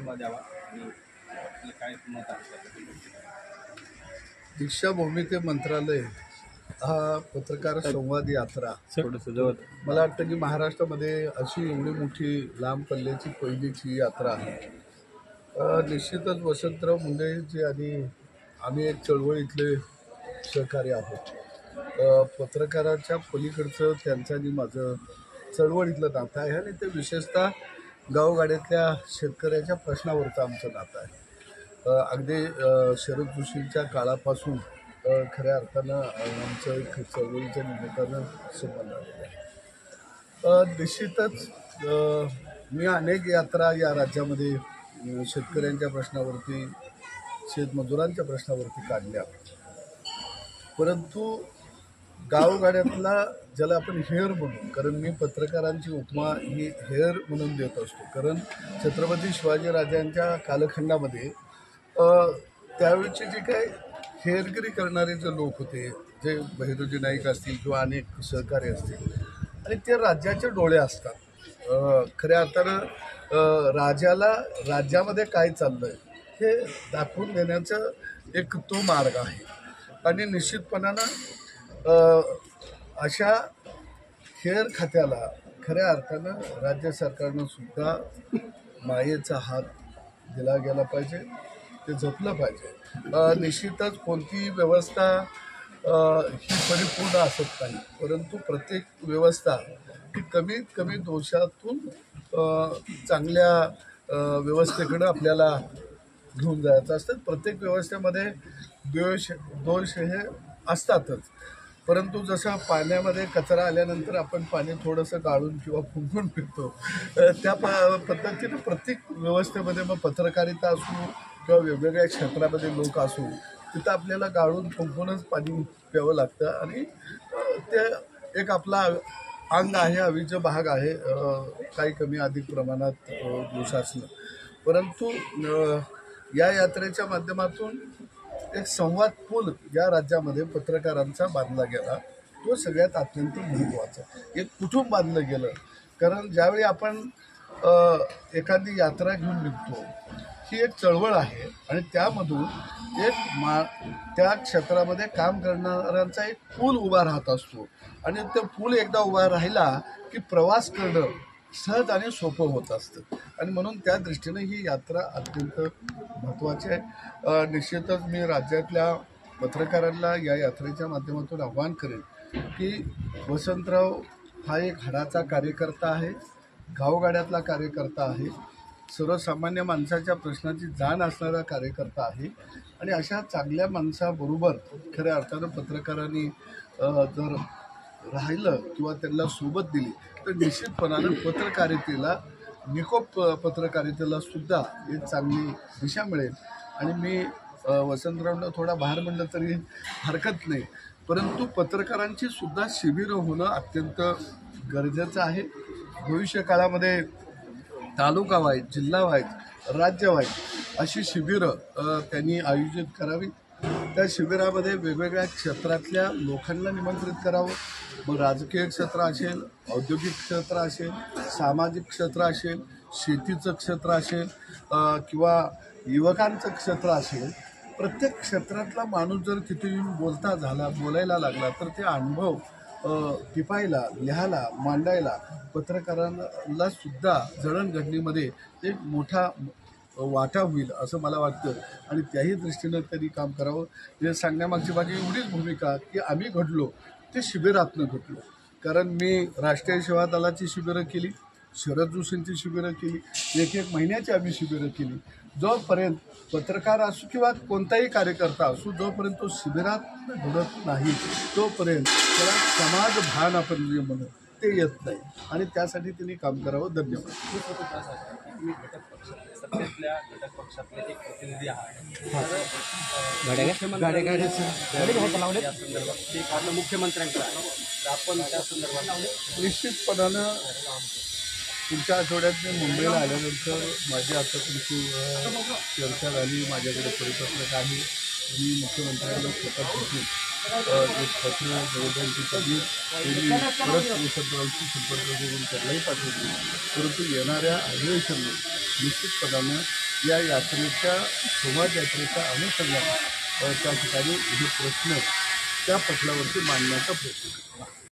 पाठिंबा द्यावा आणि आपलं काय मत आहे त्याबद्दल? दीक्षाभूमी ते मंत्रालय हा पत्रकार संवाद यात्रा थोडंसं जवळ मला वाटतं की महाराष्ट्रामध्ये अशी एवढी मोठी लांब पल्ल्याची पहिलीच ही यात्रा आहे. निश्चितच वसंतराव मुंडेजी आणि आम्ही एक चळवळीतले सहकारी आहोत. पत्रकाराच्या पलीकडचं त्यांचं आणि माझं चळवळीतलं नातं आहे आणि ते विशेषतः गावगाड्यातल्या शेतकऱ्याच्या प्रश्नावरचं आमचं नातं आहे. अगदी शरद जोशींच्या काळापासून खऱ्या अर्थानं आमचं एक चळवळीच्या निमित्तानं संबंध आलेला आहे. निश्चितच मी अनेक यात्रा या राज्यामध्ये शेतकऱ्यांच्या प्रश्नावरती शेतमजुरांच्या प्रश्नावरती काढल्या, परंतु गावगाड्यातला ज्याला आपण हेअर म्हणू, कारण मी पत्रकारांची उपमा ही हेअर म्हणून देत असतो, कारण छत्रपती शिवाजीराजांच्या कालखंडामध्ये त्यावेळचे जे काही हेरगिरी करणारे जे लोक होते, जे बहिरोजी नाईक असतील किंवा अनेक सहकारी असतील, आणि ते राज्याचे डोळे असतात. खऱ्या अर्थानं राजाला राज्यामध्ये काय चाललंय हे दाखवून देण्याचं एक तो मार्ग आहे. आणि निश्चितपणानं अशा हेर खात्याला खऱ्या अर्थानं राज्य सरकारनं सुद्धा मायेचा हात दिला गेला पाहिजे, ते जपलं पाहिजे. निश्चितच कोणतीही व्यवस्था ही परिपूर्ण असत नाही, परंतु प्रत्येक व्यवस्था ही कमीत कमी दोषातून चांगल्या व्यवस्थेकडे आपल्याला घेऊन जायचं असतं. प्रत्येक व्यवस्थेमध्ये दोष हे असतातच, परंतु जसं पाण्यामध्ये कचरा आल्यानंतर आपण पाणी थोडंसं गाळून किंवा फुंकून पितो, त्या पद्धतीनं प्रत्येक व्यवस्थेमध्ये मग पत्रकारिता असू किंवा वेगवेगळ्या क्षेत्रामध्ये लोक असू, तिथं आपल्याला गाळून फुंकूनच पाणी प्यावं लागतं. आणि ते एक आपला अंग आहे, अविभाज्य भाग आहे, काही कमी अधिक प्रमाणात दोष असणं. परंतु या यात्रेच्या माध्यमातून एक संवाद पूल या राज्यामध्ये पत्रकारांचा बांधला गेला, तो सगळ्यात अत्यंत महत्त्वाचा. एक कुटुंब बांधलं गेलं, कारण ज्यावेळी आपण एखादी यात्रा घेऊन निघतो, ही एक चळवळ आहे आणि त्यामधून त्या क्षेत्रामध्ये काम करणाऱ्यांचा एक पूल उभा राहत असतो आणि तो पूल एकदा उभा राहिला की प्रवास करणं सहज आणि सोपं होत असतं. आणि म्हणून त्या दृष्टीनं ही यात्रा अत्यंत महत्त्वाची आहे. निश्चितच मी राज्यातल्या पत्रकारांना या यात्रेच्या माध्यमातून आवाहन करेन की वसंतराव हा एक हाडाचा कार्यकर्ता आहे, गावगाड्यातला कार्यकर्ता आहे, सर्वसामान्य माणसाच्या प्रश्नाची जाण असणारा कार्यकर्ता आहे. आणि अशा चांगल्या माणसाबरोबर खऱ्या अर्थानं पत्रकारांनी जर राहिलं किंवा त्यांना सोबत दिली तर निश्चितपणानं पत्रकारितेला, निकोप पत्रकारितेला सुद्धा एक चांगली दिशा मिळेल. आणि मी वसंतरावला थोडा बाहेर म्हणलं तरी हरकत नाही, परंतु पत्रकारांची सुद्धा शिबिरं होणं अत्यंत गरजेचं आहे. भविष्य काळामध्ये तालुकावाईज, जिल्हावाईज, राज्यवाईज अशी शिबिरं त्यांनी आयोजित करावी. त्या शिबिरामध्ये वेगवेगळ्या क्षेत्रातल्या लोकांना निमंत्रित करावं. मग राजकीय क्षेत्र असेल, औद्योगिक क्षेत्र असेल, सामाजिक क्षेत्र असेल, शेतीचं क्षेत्र असेल किंवा युवकांचं क्षेत्र असेल, प्रत्येक क्षेत्रातला माणूस जर तिथे येऊन बोलायला लागला तर ते अनुभव टिपायला, लिहायला, मांडायला पत्रकारांना सुद्धा जडणघडणीमध्ये एक मोठा वाटा होईल असं मला वाटतं. आणि त्याही दृष्टीनं त्यांनी काम करावं. हे सांगण्यामागची माझी एवढीच भूमिका की आम्ही घडलो ते शिबिरातनं घडलो. कारण मी राष्ट्रीय सेवा दलाची शिबिरं केली, शरद जोशींची शिबिरं केली, एक महिन्याची आम्ही शिबिरं केली. जोपर्यंत पत्रकार असू किंवा कोणताही कार्यकर्ता असू, जोपर्यंत तो शिबिरात घडत नाही तोपर्यंत त्याला समाज भान आपण जे म्हणू ते येत नाही. आणि त्यासाठी त्यांनी काम करावं. धन्यवाद. सत्तेतल्या घटक पक्षातले एक प्रतिनिधी आहे, या संदर्भात ते कारण मुख्यमंत्र्यांचं आहे, तर आपण त्या संदर्भात निश्चितपणानं पुढच्या आठवड्यात मी मुंबईला आल्यानंतर माझी आता तुमची चर्चा झाली, माझ्याकडे परिपत्रक आहे. मी मुख्यमंत्र्यांना स्वतः भेटून एक पत्र निवेदनची कधी त्यांनी परत वसंतरावची संपर्क करून त्यालाही पाठवली. परंतु येणाऱ्या अधिवेशनात निश्चितपणानं या यात्रेच्या संवाद यात्रेच्या अनुषंगाने त्या ठिकाणी हे प्रश्न त्या पटलावरती मांडण्याचा प्रयत्न करतो.